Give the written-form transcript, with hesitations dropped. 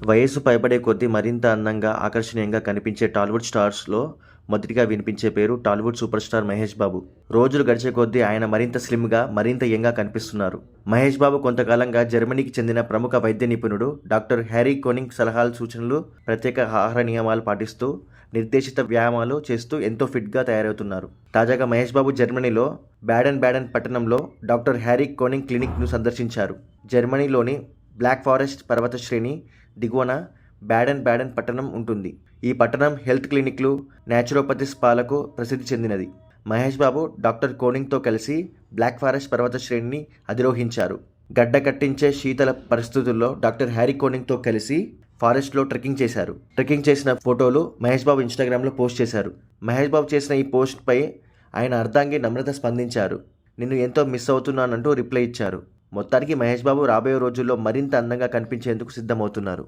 వయస్సు పైబడే కొద్దీ మరింత అందంగా, ఆకర్షణీయంగా కనిపించే టాలీవుడ్ స్టార్స్లో మొదటిగా వినిపించే పేరు టాలీవుడ్ సూపర్ స్టార్ మహేష్ బాబు. రోజులు గడిచే కొద్దీ ఆయన మరింత స్లిమ్గా, మరింత యంగ్గా కనిపిస్తున్నారు. మహేష్ బాబు కొంతకాలంగా జర్మనీకి చెందిన ప్రముఖ వైద్య నిపుణుడు డాక్టర్ హ్యారీ కోనింగ్ సలహాలు, సూచనలు, ప్రత్యేక ఆహార నియమాలు పాటిస్తూ, నిర్దేశిత వ్యాయామాలు చేస్తూ ఎంతో ఫిట్గా తయారవుతున్నారు. తాజాగా మహేష్ బాబు జర్మనీలో బ్యాడెన్ పట్టణంలో డాక్టర్ హ్యారీ కోనింగ్ క్లినిక్ను సందర్శించారు. జర్మనీలోని బ్లాక్ ఫారెస్ట్ పర్వత శ్రేణి దిగువన బ్యాడెన్ పట్టణం ఉంటుంది. ఈ పట్టణం హెల్త్ క్లినిక్లు, న్యాచురోపతి స్పాలకు ప్రసిద్ధి చెందినది. మహేష్ బాబు డాక్టర్ కోనింగ్తో కలిసి బ్లాక్ ఫారెస్ట్ పర్వత శ్రేణిని అధిరోహించారు. గడ్డ కట్టించే శీతల పరిస్థితుల్లో డాక్టర్ హ్యారీ కోనింగ్తో కలిసి ఫారెస్ట్లో ట్రెక్కింగ్ చేశారు. ట్రెక్కింగ్ చేసిన ఫోటోలు మహేష్ బాబు ఇన్స్టాగ్రామ్లో పోస్ట్ చేశారు. మహేష్ బాబు చేసిన ఈ పోస్ట్పై ఆయన అర్ధాంగి నమ్రత స్పందించారు. నిన్ను ఎంతో మిస్ అవుతున్నానంటూ రిప్లై ఇచ్చారు. మొత్తానికి మహేష్ బాబు రాబోయే రోజుల్లో మరింత అందంగా కనిపించేందుకు సిద్ధమవుతున్నారు.